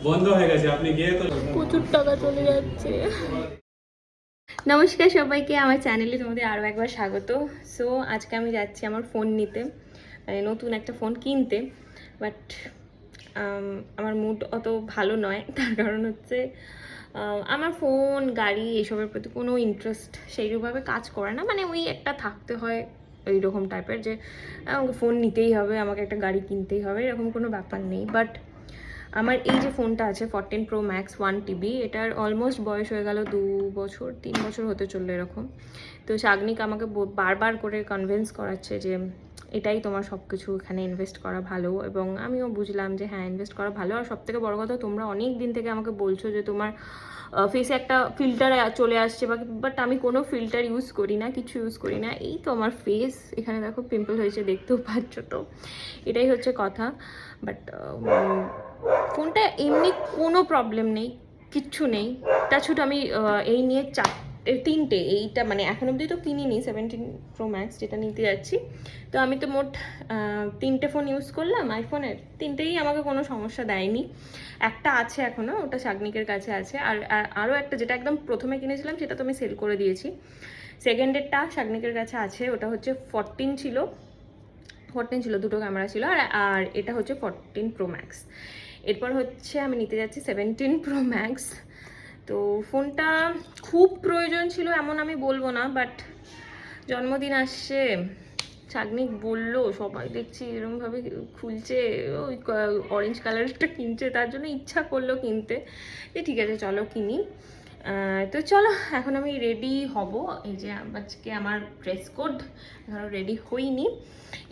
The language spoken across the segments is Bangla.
বন্ধ হয়ে গেছে, আপনি গিয়ে তো প্রচুর টাকা চলে যাচ্ছে। নমস্কার সবাইকে, আমার চ্যানেলে তোমাদের আরও একবার স্বাগত। সো আজকে আমি যাচ্ছি আমার ফোন নিতে, মানে নতুন একটা ফোন কিনতে। বাট আমার মুড অত ভালো নয়, তার কারণ হচ্ছে আমার ফোন গাড়ি এসবের প্রতি কোনো ইন্টারেস্ট সেইভাবে কাজ করে না। মানে ওই একটা থাকতে হয় এইরকম টাইপের, যে আমাকে ফোন নিতেই হবে, আমাকে একটা গাড়ি কিনতেই হবে, এরকম কোনো ব্যাপার নেই। বাট আমার এই যে ফোনটা আছে 14 Pro Max 1TB, এটার অলমোস্ট বয়স হয়ে গেল 2 বছর 3 বছর হতে চললো এরকম। তো শাগনিক আমাকে বারবার করে কনভিন্স করাচ্ছে যে এটাই তোমার সব কিছু, এখানে ইনভেস্ট করা ভালো। এবং আমিও বুঝলাম যে হ্যাঁ, ইনভেস্ট করা ভালো। আর সবথেকে বড় কথা, তোমরা অনেক দিন থেকে আমাকে বলছো যে তোমার ফেসে একটা ফিল্টার চলে আসছে, বাট আমি কোনো ফিল্টার ইউজ করি না, কিছু ইউজ করি না। এই তো আমার ফেস, এখানে দেখো পিম্পল হয়েছে, দেখতেও পাচ্ছ। তো এটাই হচ্ছে কথা। বাট ফোনটা এমনি কোনো প্রবলেম নেই, কিচ্ছু নেই। তাছাড়া আমি এই নিয়ে তিনটে, এইটা মানে এখন অবধি তো কিনিনি 17 Pro Max যেটা নিতে যাচ্ছি। তো আমি তো মোট তিনটে ফোন ইউজ করলাম আইফোনের, তিনটেই আমাকে কোনো সমস্যা দেয়নি। একটা আছে এখনও, ওটা শাগনিকের কাছে আছে। আর আরও একটা যেটা একদম প্রথমে কিনেছিলাম সেটা তো আমি সেল করে দিয়েছি। সেকেন্ডেরটা শাগনিকের কাছে আছে, ওটা হচ্ছে 14 ছিল, দুটো ক্যামেরা ছিল। আর এটা হচ্ছে 14 Pro Max। এরপর হচ্ছে আমি নিতে যাচ্ছি 17 Pro Max। তো ফোনটা খুব প্রয়োজন ছিল এমন আমি বলবো না, বাট জন্মদিন আসছে, শাগনিক বললো, সবাই দেখছি এরকমভাবে খুলছে, ওই অরেঞ্জ কালারটা কিনছে, তার জন্য ইচ্ছা করলো কিনতে। যে ঠিক আছে চলো কিনি। তো চলো এখন আমি রেডি হব। এই যে আজকে আমার ড্রেস কোড, এখনও রেডি হইনি।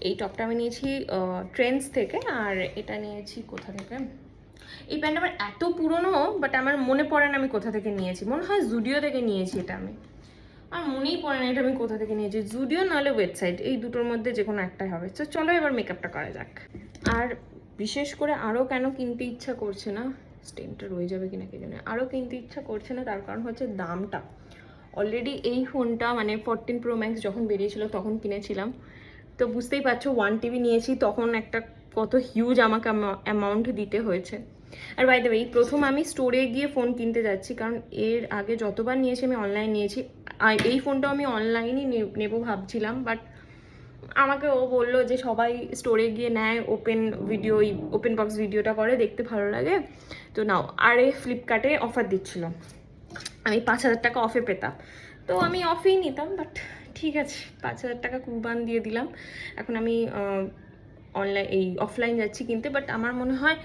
এই টপটা আমি নিয়েছি ট্রেন্ডস থেকে, আর এটা নিয়েছি কোথা থেকে, এই প্যান্ট আমার এত পুরনো, বাট আমার মনে পড়ে না আমি কোথা থেকে নিয়েছি। মনে হয় জুডিও থেকে নিয়েছি এটা আমি, আর মনেই পড়ে না এটা আমি কোথা থেকে নিয়েছি। জুডিও নাহলে ওয়েবসাইট, এই দুটোর মধ্যে যে কোনো একটাই হবে। তো চলো এবার মেকআপটা করা যাক। আর বিশেষ করে আরও কেন কিনতে ইচ্ছা করছে না, স্টেনটা রয়ে যাবে কিনা কে জানে, আরও কিনতে ইচ্ছা করছে না, তার কারণ হচ্ছে দামটা। অলরেডি এই ফোনটা মানে 14 Pro Max যখন বেরিয়েছিল তখন কিনেছিলাম, তো বুঝতেই পারছো 1TB নিয়েছি, তখন একটা কত হিউজ আমাকে অ্যামাউন্ট দিতে হয়েছে। আর বাই দ্য ওয়ে, প্রথম আমি স্টোরে গিয়ে ফোন কিনতে যাচ্ছি, কারণ এর আগে যতবার নিয়েছি আমি অনলাইন নিয়েছি। আর এই ফোনটাও আমি অনলাইনই নেবো ভাবছিলাম, বাট আমাকে ও বললো যে সবাই স্টোরে গিয়ে নেয়, ওপেন বক্স ভিডিওটা করে, দেখতে ভালো লাগে, তো নাও। আর এই ফ্লিপকার্টে অফার দিচ্ছিল, আমি 5,000 টাকা অফে পেতাম, তো আমি অফেই নিতাম। বাট ঠিক আছে, 5,000 টাকা কুরবান দিয়ে দিলাম। এখন আমি অফলাইন যাচ্ছি কিনতে। বাট আমার মনে হয়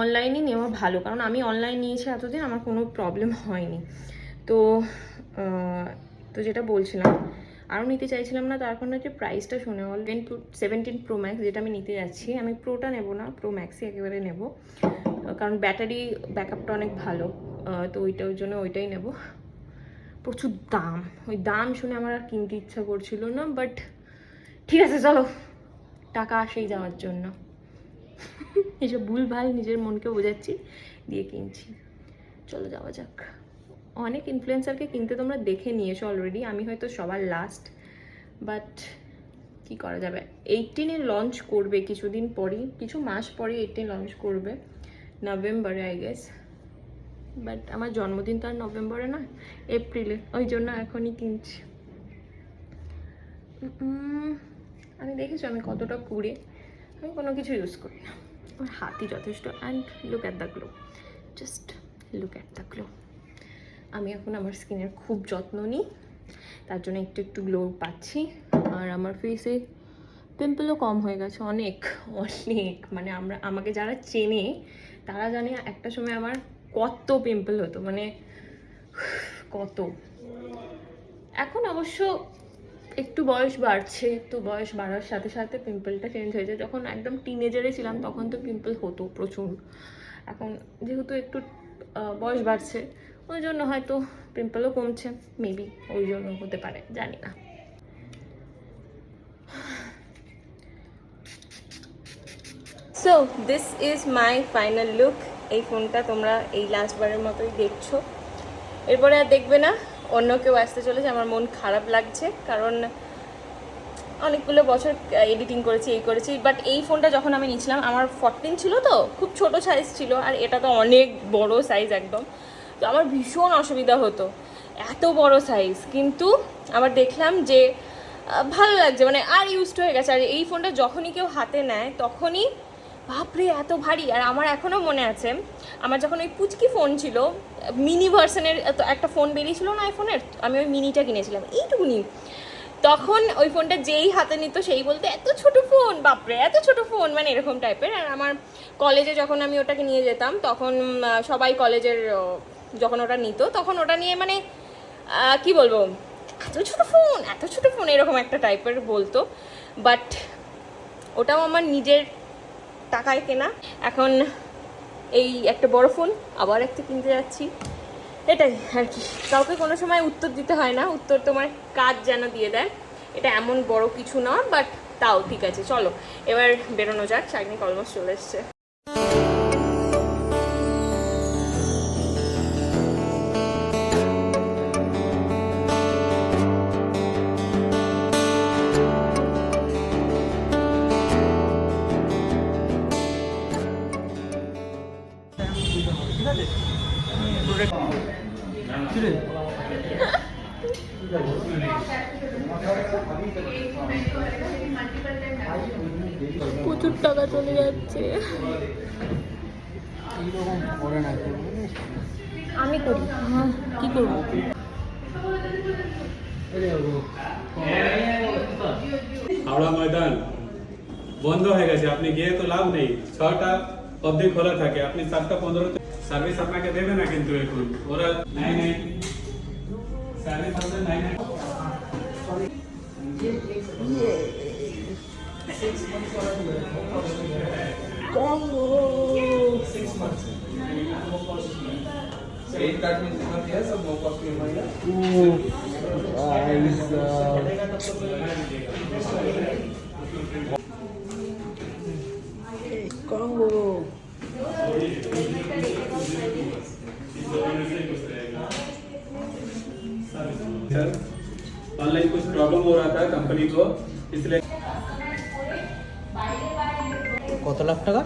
অনলাইনই নেওয়া ভালো, কারণ আমি অনলাইন নিয়েছি এতদিন, আমার কোনো প্রবলেম হয়নি। তো তো যেটা বলছিলাম, আরও নিতে চাইছিলাম না, তার কারণ হচ্ছে প্রাইসটা শুনে। 17 Pro Max যেটা আমি নিতে যাচ্ছি, আমি প্রোটা নেব না, Pro Maxই একেবারে নেব, কারণ ব্যাটারি ব্যাকআপটা অনেক ভালো। তো ওইটার জন্য ওইটাই নেব। প্রচুর দাম, ওই দাম শুনে আমার আর কিনতে ইচ্ছা করছিল না। বাট ঠিক আছে চলো, টাকা আসেই যাওয়ার জন্য। এইসব ভুলভাল নিজের মনকে বোঝাচ্ছি, দিয়ে কিনছি। চলো যাওয়া যাক। অনেক ইনফ্লুয়েন্সারকে কিনতে তোমরা দেখে নিয়েছো অলরেডি, আমি হয়তো সবার লাস্ট। বাট কি করা যাবে, 18-এ লঞ্চ করবে কিছুদিন পরই, কিছু মাস পরে 18 লঞ্চ করবে, নভেম্বরে আই গেস। বাট আমার জন্মদিন তো আর নভেম্বরে না, এপ্রিলে, ওই জন্য এখনই কিনছি। আমি দেখেছি আমি কতটা কুড়ে, আমি কোনো কিছু ইউজ করি না, আমার হাতই যথেষ্ট। And look at the glow, just look at the glow. আমি এখন আমার স্কিনের খুব যত্ন নিই, তার জন্য একটু একটু গ্লো পাচ্ছি। আর আমার ফেসে পিম্পলও কম হয়ে গেছে, অনেক অনেক। মানে আমাকে যারা চেনে তারা জানে একটা সময় আমার কত পিম্পল হতো, মানে কত। এখন অবশ্য একটু বয়স বাড়ছে, একটু বয়স বাড়ার সাথে সাথে পিম্পলটা চেঞ্জ হয়ে যায়। যখন একদম টিনেজারে ছিলাম তখন তো পিম্পল হতো প্রচুর। এখন যেহেতু একটু বয়স বাড়ছে, ওই জন্য হয়তো পিম্পলও কমছে, মেবি ওই জন্য হতে পারে, জানি না। So this is my final look. এই ফোনটা তোমরা এই লাস্টবারের মতোই দেখছো, এরপরে আর দেখবে না। অন্য কেউ আসতে চলেছে, আমার মন খারাপ লাগছে, কারণ অনেকগুলো বছর এডিটিং করেছি, এই করেছি। বাট এই ফোনটা যখন আমি নিয়েছিলাম আমার 14 ছিল, তো খুব ছোট সাইজ ছিল, আর এটা তো অনেক বড় সাইজ একদম। তো আমার ভীষণ অসুবিধা হতো এত বড় সাইজ, কিন্তু আবার দেখলাম যে ভালো লাগছে, মানে আর ইউজড হয়ে গেছে। আর এই ফোনটা যখনই কেউ হাতে নেয় তখনই বাপরে এত ভারী। আর আমার এখনও মনে আছে, আমার যখন ওই পুচকি ফোন ছিল, মিনি ভার্সনের একটা ফোন বেরিয়েছিল না আইফোনের, আমি ওই মিনিটা কিনেছিলাম এইটুকুনি। তখন ওই ফোনটা যেই হাতে নিত সেই বলতে এত ছোট ফোন, বাপরে এত ছোট ফোন, মানে এরকম টাইপের। আর আমার কলেজে যখন আমি ওটাকে নিয়ে যেতাম তখন সবাই কলেজের যখন ওটা নিত তখন ওটা নিয়ে মানে কি বলবো, এত ছোট ফোন এত ছোট ফোন এরকম একটা টাইপের বলতো। বাট ওটাও আমার নিজের টাকায় কেনা। এখন এই একটা বড় ফোন আবার একটা কিনতে যাচ্ছি, এটাই আর কি। কাউকে কোনো সময় উত্তর দিতে হয় না, উত্তর তোমার কাজ যেন দিয়ে দেয়। এটা এমন বড় কিছু না, বাট তাও ঠিক আছে। চলো এবার বেরোনো যাক, শাগনিক অলমোস্ট চলে এসছে। প্রচুর টাকা চলে যাচ্ছে। আমি করি, কি করবো? হাওড়া ময়দান বন্ধ হয়ে গেছে, আপনি গিয়ে তো লাভ নেই। 6টা অবধি খোলা থাকে, আপনি 7:15 সার্ভিস আপনাকে দেবে না কিন্তু এখন ওরা নাই সার্ভিস হবে নাই। ऑनलाइन कुछ प्रॉब्लम हो रहा था कंपनी को, इसलिए। কত লাখ টাকা?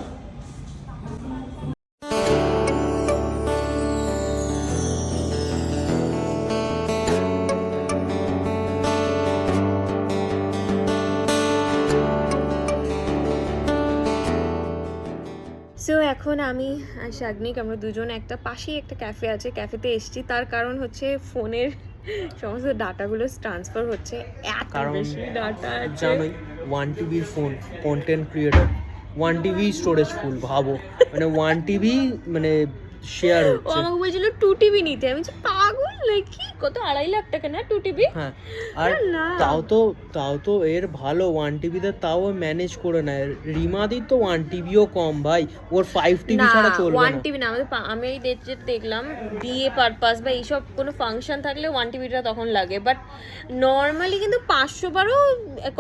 সো এখন আমি আর শাগনিক আমরা দুজন একটা পাশেই একটা ক্যাফে আছে, ক্যাফেতে এসেছি। তার কারণ হচ্ছে ফোনের সমস্ত ডাটাগুলো ট্রান্সফার হচ্ছে, এত বেশি ডাটা আছে। জানোই 1 TB phone, content creator, 1 TB storage full, ভাবো মানে 1 TB মানে শেয়ার ও হচ্ছে। আমাকে বলছিল 2 TB নিতে, আমি বলছি পাগল নাকি, কত 2.5 লাখ টাকা না 2 TB? হ্যাঁ, আর তাও তো এর ভালো 1 TB তে তাও ম্যানেজ করে নেয়। রিমাদির তো 1 TBও কম ভাই, ওর 5 TB ছাড়া চলবে না। 1 TB না, আমাদের আমি এই যেটা দেখলাম বিয়ে পারপাস বা এইসব কোনো ফাংশন থাকলে 1 TBটা তখন লাগে। বাট নর্মালি কিন্তু 500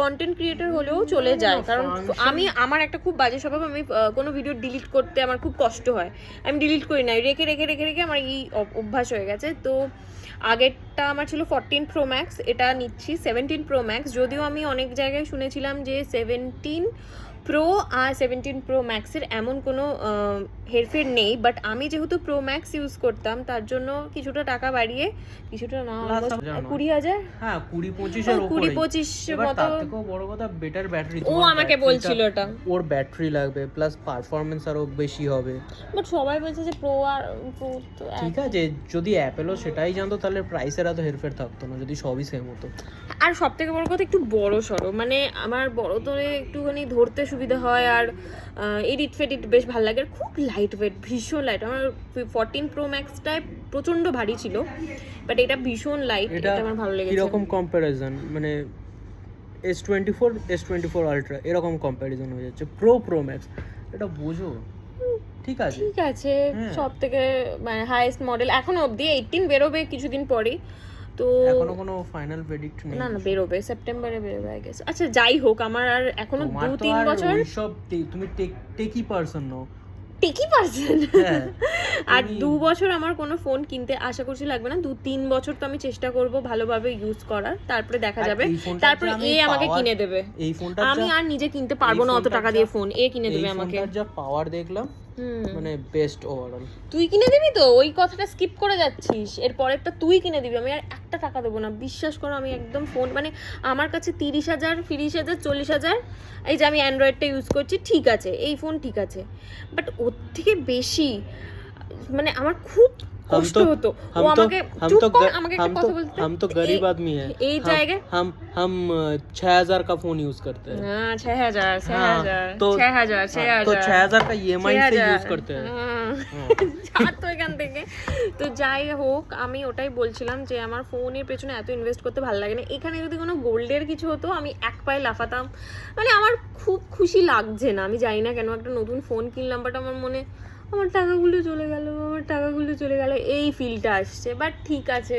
কন্টেন্ট ক্রিয়েটর হলেও চলে যায়। কারণ আমার একটা খুব বাজে স্বভাব, আমি কোনো ভিডিও ডিলিট করতে আমার খুব কষ্ট হয়, আমি ডিলিট করি না, রেখে রেখে রেখে রেখে আমার এই অভ্যাস হয়ে গেছে। তো আগেরটা আমার ছিল 14 Pro Max, এটা নিচ্ছি 17 Pro Max। যদিও আমি অনেক জায়গায় শুনেছিলাম যে 17 Pro আর 17 Pro Max এর এমন কোনো হেরফের নেই, বাট আমি যেহেতু Pro Max ইউজ করতাম তার জন্য কিছুটা টাকা বাড়িয়ে, কিছুটা না 20,000, হ্যাঁ 20-25 এর উপরে, 20-25 মতো। তার থেকেও বড় কথা বেটার ব্যাটারি। ও আমাকে বলছিল ওটা, ওর ব্যাটারি লাগবে প্লাস পারফরম্যান্স আরো বেশি হবে। বাট সবাই বলছে যে Pro আর Pro তো ঠিক আছে, যদি অ্যাপেলও সেটাই জানতো তাহলে প্রাইসের এত হেরফের থাকতো না, যদি সবই সেম হতো। আর সব থেকে বড় কথা একটু বড় সড়ো, মানে আমার বড় ধরে একটুখানি ধরতে সুবিধা হয়, আর এডিট ফেডিট বেশ ভালো লাগে। আর খুব লাইট ওয়েট, ভীষণ লাইট। আমার 14 Pro Maxটায় প্রচণ্ড ভারী ছিল, বাট এটা ভীষণ লাইট, এটা আমার ভালো লেগেছে। কিরকম কম্প্যারিজন, মানে S24 Ultra এরকম কম্প্যারিজন হয়ে যাচ্ছে। Pro Max এটা বোঝো, ঠিক আছে সব থেকে মানে হাইয়েস্ট মডেল এখনো অবধি। 18 বেরোবে কিছুদিন পরেই, তো এখনো কোনো ফাইনাল প্রেডিক্ট নেই। না বেরোবে, সেপ্টেম্বরে বেরোবে আই গেস। আচ্ছা যাই হোক, আমার আর এখনো 2-3 বছর। সব তুমি টেকি পারসন নও, টেকি পারছেন। হ্যাঁ, আর 2 বছর আমার কোনো ফোন কিনতে আশা করছি লাগবে না, 2-3 বছর তো আমি চেষ্টা করব ভালোভাবে ইউজ করার, তারপরে দেখা আর যাবে। এই ফোনটার তারপরে যে আমি এ আমাকে power- কিনে দেবে, এই ফোনটার আমি যা- আর নিজে কিনতে পারবো এই না অত ফোনটার টাকা যা- দিয়ে ফোন, এ কিনে এই দেবে আমাকে। ফোনটার যা পাওয়ার দেখলাম, মানে বেস্ট ওভারঅল। তুই কিনে দিবি তো, ওই কথাটা স্কিপ করে যাচ্ছিস, এর পরেরটা তুই কিনে দিবি, আমি আর একটা টাকা দেবো না, বিশ্বাস করো। আমি একদম ফোন মানে আমার কাছে 30,000, 40,000, 40,000, এই যে আমি অ্যান্ড্রয়েডটা ইউজ করছি ঠিক আছে, এই ফোন ঠিক আছে, বাট ওর থেকে বেশি মানে আমার খুব কষ্ট হতো। ও আমাকে চুপ কর, আমাকে একটা কথা বলতে দে। हम तो गरीब आदमी हैं, এই জায়গায় हम 6,000 का फोन यूज करते हैं। হ্যাঁ 6,000, 6,000, तो 6,000, तो 6,000 का EMI से 6,000 यूज करते हैं। যা তো এখান থেকে। তো যাই হোক, আমি ওটাই বলছিলাম যে আমার ফোনের পেছনে এত ইনভেস্ট করতে ভালো লাগে না। এখানে যদি কোনো গোল্ডের কিছু হতো আমি এক পায়ে লাফাতাম, মানে আমার খুব খুশি লাগছে না, আমি জানি না কেন। একটা নতুন ফোন কিনলাম বাট আমার মনে আমার টাকাগুলো চলে গেল, আমার টাকাগুলো চলে গেল, এই ফিলটা আসছে। বাট ঠিক আছে,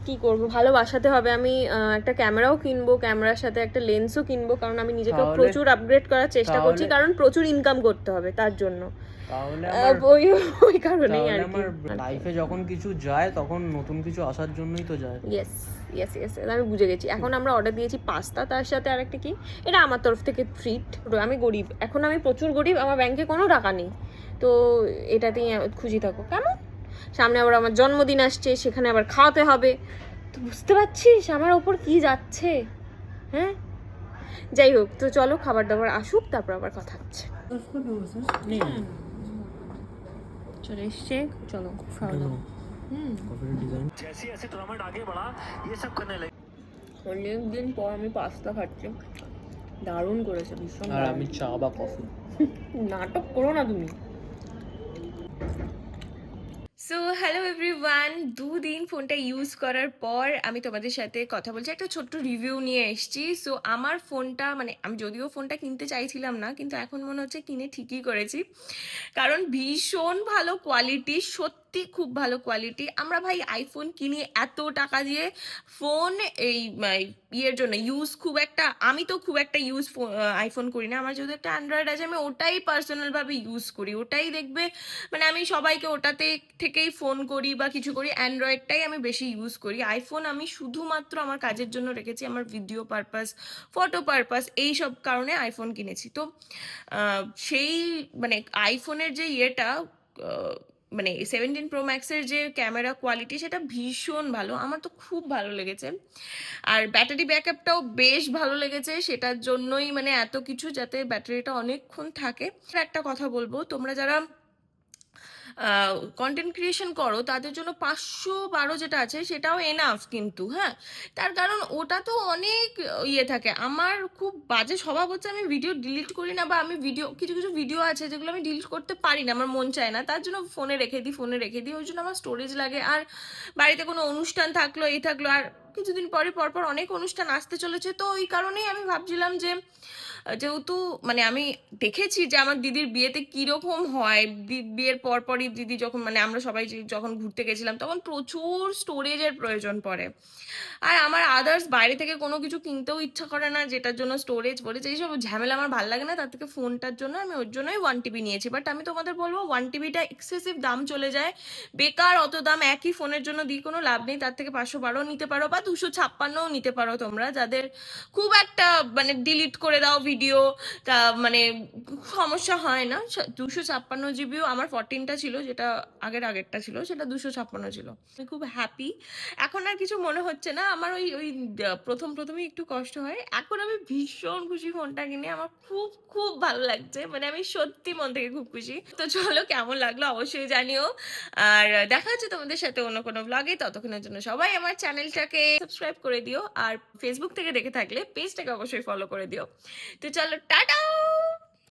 কি করব, ভালোবাসাতে হবে। আমি একটা ক্যামেরাও কিনবো, ক্যামেরার সাথে একটা লেন্সও কিনবো, কারণ আমি নিজেকে তাহলে- প্রচুর আপগ্রেড করার চেষ্টা করছি, তাহলে- কারণ প্রচুর ইনকাম করতে হবে তার জন্য। তাহলে ওই ওই কারণেই আর কি। আমার লাইফে যখন কিছু যায় তখন নতুন কিছু আসার জন্যই তো যায়। ইয়েস ইয়েস ইয়েস, আমি বুঝে গেছি। এখন আমরা অর্ডার দিয়েছি পাস্তা, তার সাথে আরেকটা কি, এটা আমার তরফ থেকে ট্রিট। আমি গরিব, এখন আমি প্রচুর গরিব, আমার ব্যাংকে কোনো টাকা নেই, তো এটাতেই খুশি থাকো কেমন। সামনে আবার আমার জন্মদিন আসছে, সেখানে আবার খাওয়াতে হবে, তো বুঝতে পারছিস আমার ওপর কি যাচ্ছে। হ্যাঁ যাই হোক, তো চলো খাবার দাবার আসুক, তারপর আবার কথা হচ্ছে। চলে এসছে, চলো খাওয়া দাওয়া। অনেকদিন পর আমি পাস্তা খাচ্ছি, দারুণ করেছে, ভীষণ আর দারুণ। আমি চা বা কফি। নাটক করো না তুমি। সো হ্যালো এভরিওয়ান, 2 দিন ফোনটা ইউজ করার পর আমি তোমাদের সাথে কথা বলছি, একটা ছোট্ট রিভিউ নিয়ে এসেছি। সো আমার ফোনটা মানে আমি যদিও ফোনটা কিনতে চাইছিলাম না, কিন্তু এখন মনে হচ্ছে কিনে ঠিকই করেছি, কারণ ভীষণ ভালো কোয়ালিটি, সত্যি খুব ভালো কোয়ালিটি। আমরা ভাই আইফোন কিনি এত টাকা দিয়ে, ফোন এই ইয়ের জন্য ইউজ খুব একটা, আমি তো খুব একটা ইউজ আইফোন করি না, আমার যেহেতু একটা অ্যান্ড্রয়েড আছে আমি ওটাই পার্সোনালভাবে ইউজ করি, ওটাই দেখবে মানে আমি সবাইকে ওটাতে থেকেই ফোন করি বা কিছু করি, অ্যান্ড্রয়েডটাই আমি বেশি ইউজ করি। আইফোন আমি শুধুমাত্র আমার কাজের জন্য রেখেছি, আমার ভিডিও পারপাস, ফটো পারপাস, এই সব কারণে আইফোন কিনেছি। তো সেই মানে আইফোনের যে ইয়েটা মানে 17 Pro Max-এর যে ক্যামেরা কোয়ালিটি সেটা ভীষণ ভালো, আমার তো খুব ভালো লেগেছে। আর ব্যাটারি ব্যাকআপটাও বেশ ভালো লেগেছে, সেটার জন্যই মানে এত কিছু, যাতে ব্যাটারিটা অনেকক্ষণ থাকে। একটা কথা বলবো, তোমরা যারা কন্টেন্ট ক্রিয়েশন করো তাদের জন্য 512 যেটা আছে সেটাও এনাফ কিন্তু, হ্যাঁ, তার কারণ ওটা তো অনেক ইয়ে থাকে। আমার খুব বাজে স্বভাব হচ্ছে আমি ভিডিও ডিলিট করি না, বা আমি ভিডিও কিছু কিছু ভিডিও আছে যেগুলো আমি ডিলিট করতে পারি না, আমার মন চায় না, তার জন্য ফোনে রেখে দিই, ওই জন্য আমার স্টোরেজ লাগে। আর বাড়িতে কোনো অনুষ্ঠান থাকলো, এই থাকলো, আর কিছুদিন পরপর অনেক অনুষ্ঠান আসতে চলেছে, তো ওই কারণেই আমি ভাবছিলাম যে যেহেতু মানে আমি দেখেছি যে আমার দিদির বিয়েতে কিরকম হয়, বিয়ের পরপরই দিদি যখন মানে আমরা সবাই যখন ঘুরতে গেছিলাম তখন প্রচুর স্টোরেজের প্রয়োজন পড়ে, আর আমার আদার্স বাইরে থেকে কোনো কিছু কিনতেও ইচ্ছা করে না, যেটার জন্য স্টোরেজ এইসব ঝামেলা আমার ভালো লাগে না। তার থেকে ফোনটার জন্য আমি ওর জন্যই 1 TB নিয়েছি। বাট আমি তোমাদের বলবো 1 TBটা এক্সেসিভ দাম চলে যায়, বেকার অত দাম একই ফোনের জন্য দিয়ে কোনো লাভ নেই। তার থেকে 512 নিতে পারো বা 256 নিতে পারো, তোমরা যাদের খুব একটা মানে ডিলিট করে দাও ভিডিও, তা মানে সমস্যা হয় না। 256 জিবিও আমার 14টা ছিল, যেটা আগেরটা ছিল, সেটা 256 ছিল। আমি খুব হ্যাপি, এখন আর কিছু মনে হচ্ছে না। আমার ওই ওই প্রথমেই একটু কষ্ট হয়, এখন আমি ভীষণ খুশি ফোনটা কিনে, আমার খুব খুব ভালো লাগছে, মানে আমি সত্যি মন থেকে খুব খুশি। তো চলো, কেমন লাগলো অবশ্যই জানিও, আর দেখা হচ্ছে তোমাদের সাথে অন্য কোনো ব্লগে। ততক্ষণের জন্য সবাই আমার চ্যানেলটাকে সাবস্ক্রাইব করে দিও, আর ফেসবুক থেকে দেখে থাকলে পেজটাকে অবশ্যই ফলো করে দিও। তো চলো, টাটা।